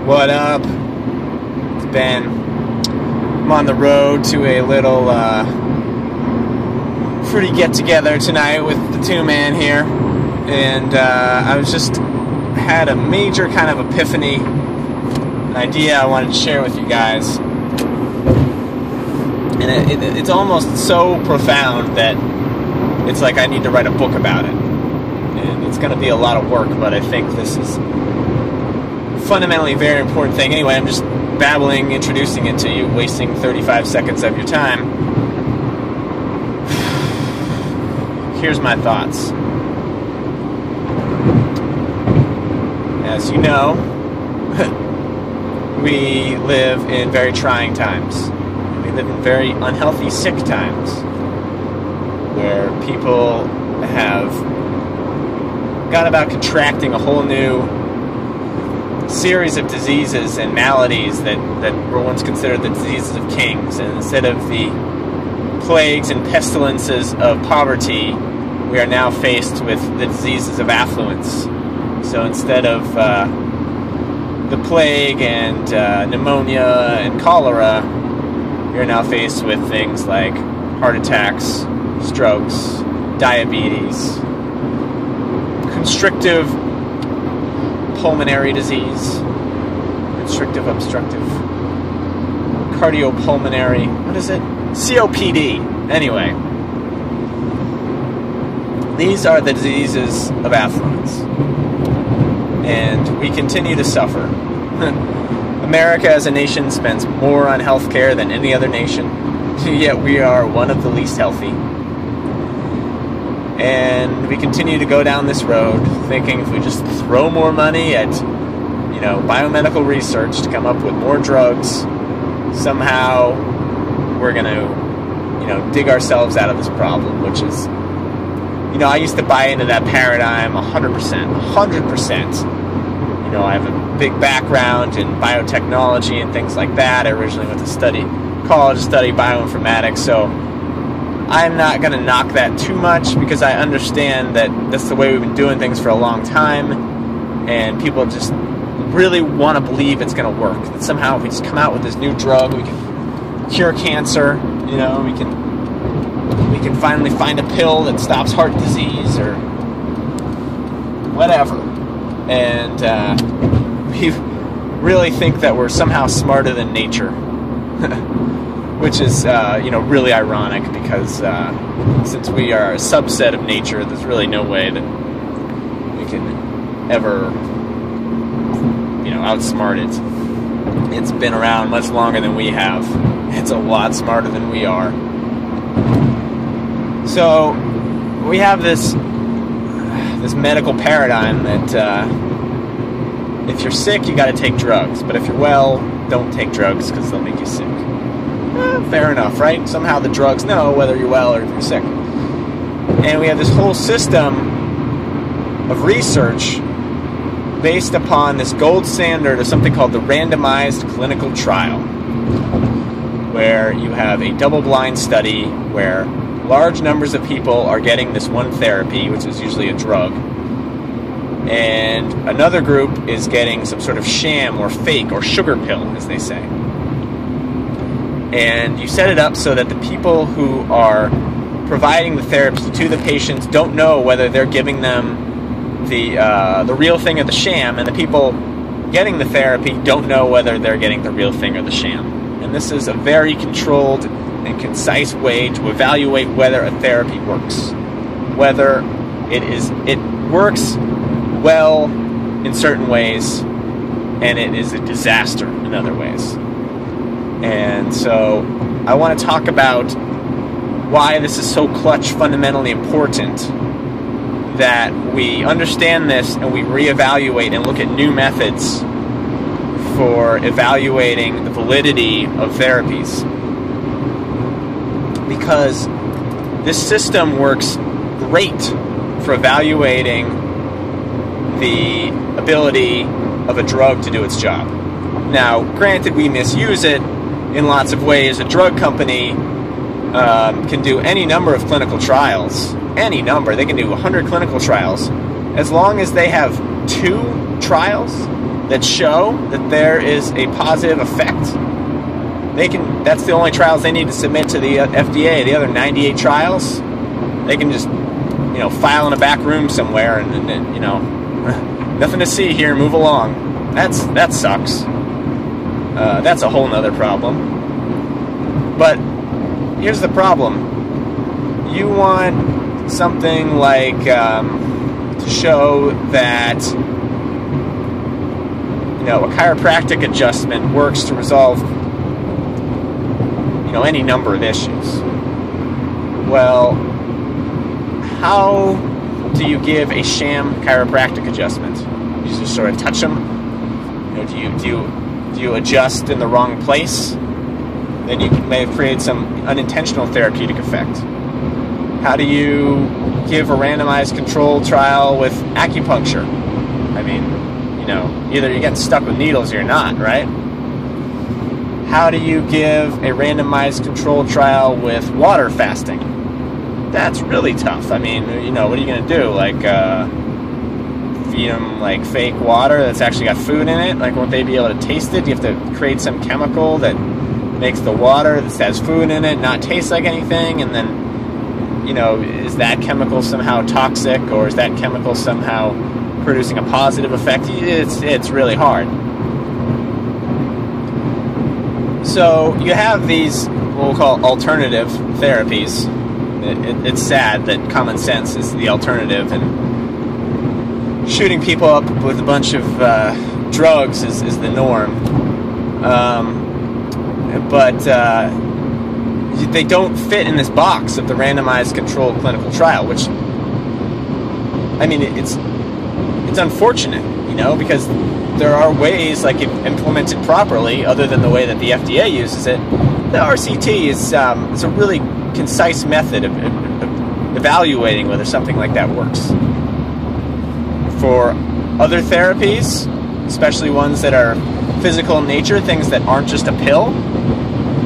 What up? It's Ben. I'm on the road to a little fruity get-together tonight with the two-man here. And I was just had a major kind of epiphany, an idea I wanted to share with you guys. And it's almost so profound that it's like I need to write a book about it. And it's going to be a lot of work, but I think this is fundamentally a very important thing. Anyway, I'm just babbling, introducing it to you, wasting 35 seconds of your time. Here's my thoughts. As you know, we live in very trying times. We live in very unhealthy, sick times, where people have gone about contracting a whole new series of diseases and maladies that were once considered the diseases of kings. And instead of the plagues and pestilences of poverty, we are now faced with the diseases of affluence. So instead of the plague and pneumonia and cholera, we are now faced with things like heart attacks, strokes, diabetes, constrictive pulmonary disease, constrictive obstructive cardiopulmonary, what is it? COPD. Anyway, these are the diseases of affluence, and we continue to suffer. America as a nation spends more on healthcare than any other nation, yet we are one of the least healthy. And we continue to go down this road thinking if we just throw more money at, biomedical research to come up with more drugs, somehow we're going to, dig ourselves out of this problem, which is, I used to buy into that paradigm 100%. I have a big background in biotechnology and things like that. I originally went to college to study bioinformatics, so I'm not going to knock that too much because I understand that that's the way we've been doing things for a long time, and people just really want to believe it's going to work. That somehow if we just come out with this new drug, we can cure cancer, we can finally find a pill that stops heart disease or whatever. And we really think that we're somehow smarter than nature. Which is, really ironic because since we are a subset of nature, there's really no way that we can ever, outsmart it. It's been around much longer than we have. It's a lot smarter than we are. So we have this medical paradigm that if you're sick, you got to take drugs. But if you're well, don't take drugs because they'll make you sick. Fair enough, right? Somehow the drugs know whether you're well or if you're sick. And we have this whole system of research based upon this gold standard of something called the Randomized Clinical Trial, where you have a double-blind study where large numbers of people are getting this one therapy, which is usually a drug, and another group is getting some sort of sham or fake or sugar pill, as they say. And you set it up so that the people who are providing the therapy to the patients don't know whether they're giving them the real thing or the sham, and the people getting the therapy don't know whether they're getting the real thing or the sham. And this is a very controlled and concise way to evaluate whether a therapy works, whether it works well in certain ways and it is a disaster in other ways. And so I want to talk about why this is so fundamentally important that we understand this and we reevaluate and look at new methods for evaluating the validity of therapies. Because this system works great for evaluating the ability of a drug to do its job. Now, granted, we misuse it in lots of ways. A drug company can do any number of clinical trials. Any number. They can do 100 clinical trials. As long as they have 2 trials that show that there is a positive effect, that's the only trials they need to submit to the FDA. The other 98 trials, they can just, file in a back room somewhere and nothing to see here, move along. That sucks. That's a whole nother problem. But here's the problem. You want something like to show that a chiropractic adjustment works to resolve any number of issues. Well, how do you give a sham chiropractic adjustment? You just sort of touch them? Do you adjust in the wrong place? Then you may have created some unintentional therapeutic effect. How do you give a randomized controlled trial with acupuncture? I mean, either you're getting stuck with needles or you're not, right? How do you give a randomized controlled trial with water fasting? That's really tough. I mean, what are you going to do? Like, feed them, like, fake water that's actually got food in it? Like, won't they be able to taste it? Do you have to create some chemical that makes the water that has food in it not taste like anything? And then, is that chemical somehow toxic, or is that chemical somehow producing a positive effect? It's really hard. So you have these, what we'll call alternative therapies. It's sad that common sense is the alternative, and shooting people up with a bunch of drugs is the norm. But they don't fit in this box of the randomized controlled clinical trial, which, I mean, it's unfortunate, because there are ways, like, if implemented properly, other than the way that the FDA uses it. The RCT is a really concise method of evaluating whether something like that works. For other therapies, especially ones that are physical in nature, things that aren't just a pill,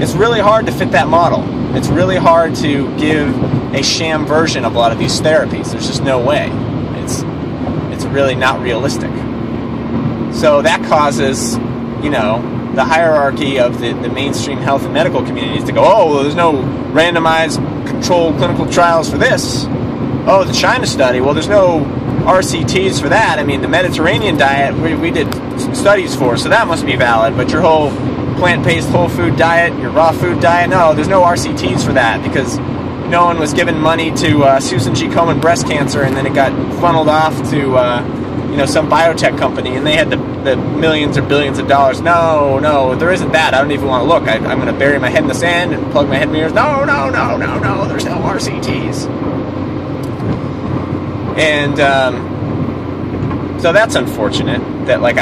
it's really hard to fit that model. It's really hard to give a sham version of a lot of these therapies. There's just no way. It's really not realistic. So that causes, the hierarchy of the mainstream health and medical communities to go, oh, well, there's no randomized controlled clinical trials for this. Oh, the China study, well, there's no RCTs for that. I mean, the Mediterranean diet, we did studies for, so that must be valid. But your whole plant-based whole food diet, your raw food diet, no, there's no RCTs for that, because no one was giving money to Susan G. Komen breast cancer, and then it got funneled off to some biotech company, and they had the millions or billions of dollars. No, there isn't that. I don't even want to look. I'm going to bury my head in the sand and plug my head in the ears. No, there's no RCTs. And so that's unfortunate that, like,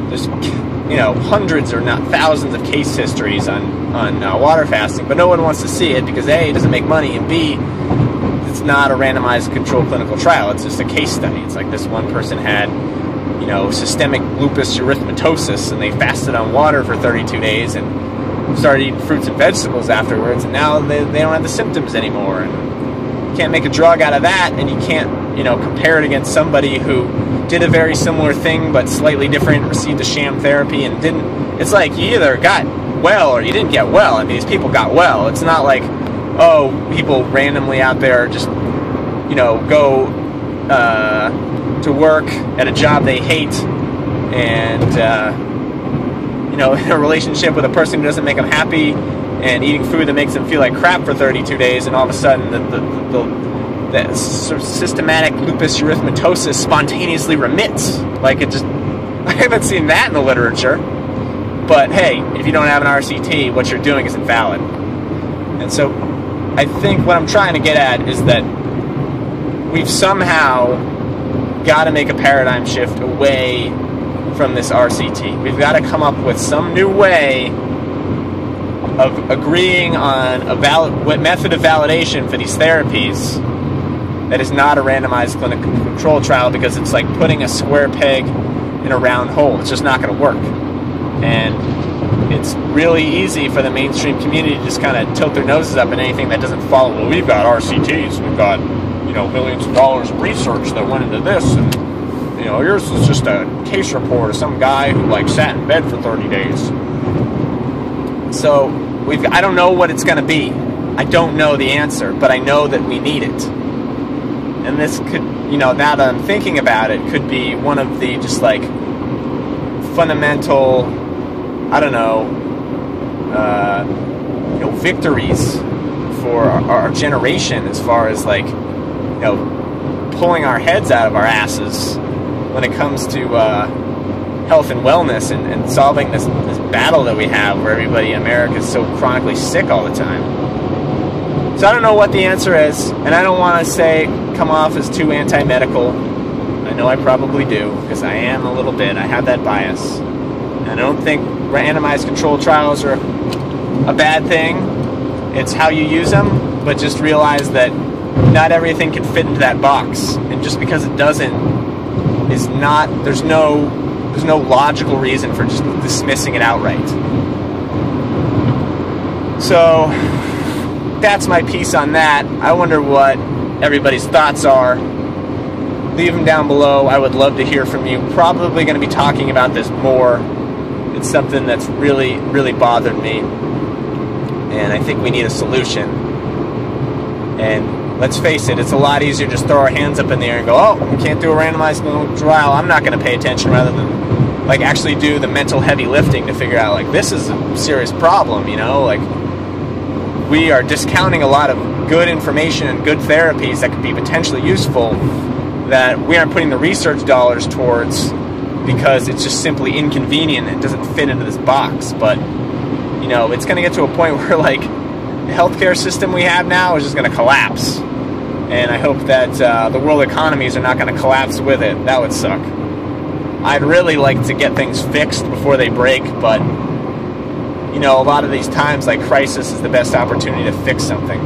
there's hundreds or not thousands of case histories on water fasting, but no one wants to see it because A, it doesn't make money, and B, it's not a randomized controlled clinical trial. It's just a case study. It's like this one person had, systemic lupus erythematosus, and they fasted on water for 32 days and started eating fruits and vegetables afterwards, and now they don't have the symptoms anymore. And you can't make a drug out of that, and you can't, compare it against somebody who did a very similar thing but slightly different, received a sham therapy and didn't. It's like you either got well or you didn't get well. I mean, these people got well. It's not like, oh, people randomly out there just, go to work at a job they hate and, in a relationship with a person who doesn't make them happy and eating food that makes them feel like crap for 32 days, and all of a sudden the systematic lupus erythematosus spontaneously remits. Like, I haven't seen that in the literature. But hey, if you don't have an RCT, what you're doing isn't valid. And so I think what I'm trying to get at is that we've somehow got to make a paradigm shift away from this RCT. We've got to come up with some new way of agreeing on a method of validation for these therapies that is not a randomized clinical control trial, because it's like putting a square peg in a round hole. It's just not going to work. And it's really easy for the mainstream community to just kind of tilt their noses up at anything that doesn't follow. Well, we've got RCTs, we've got millions of dollars of research that went into this, and you know, yours is just a case report of some guy who like sat in bed for 30 days. So I don't know what it's going to be. I don't know the answer, but I know that we need it. And this could, you know, now that I'm thinking about it, could be one of the just like fundamental, I don't know, you know, victories for our generation as far as like, you know, pulling our heads out of our asses when it comes to health and wellness and solving this battle that we have where everybody in America is so chronically sick all the time. So I don't know what the answer is, and I don't want to come off as too anti-medical. I know I probably do, because I am a little bit. I have that bias. And I don't think randomized controlled trials are a bad thing. It's how you use them, but just realize that not everything can fit into that box. And just because it doesn't, is not, there's no logical reason for just dismissing it outright. So that's my piece on that. I wonder what everybody's thoughts are. Leave them down below. I would love to hear from you. Probably going to be talking about this more. It's something that's really, really bothered me. And I think we need a solution. And let's face it, it's a lot easier to just throw our hands up in the air and go, oh, we can't do a randomized clinical trial. I'm not going to pay attention, rather than like actually do the mental heavy lifting to figure out like this is a serious problem, you know, like we are discounting a lot of good information and good therapies that could be potentially useful that we aren't putting the research dollars towards because it's just simply inconvenient and it doesn't fit into this box. But, you know, it's going to get to a point where, like, the healthcare system we have now is just going to collapse. And I hope that the world economies are not going to collapse with it. That would suck. I'd really like to get things fixed before they break, but you know, a lot of these times, like, crisis is the best opportunity to fix something.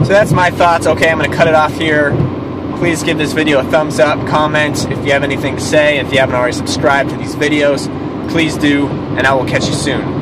So that's my thoughts. Okay, I'm going to cut it off here. Please give this video a thumbs up, comment if you have anything to say. If you haven't already subscribed to these videos, please do, and I will catch you soon.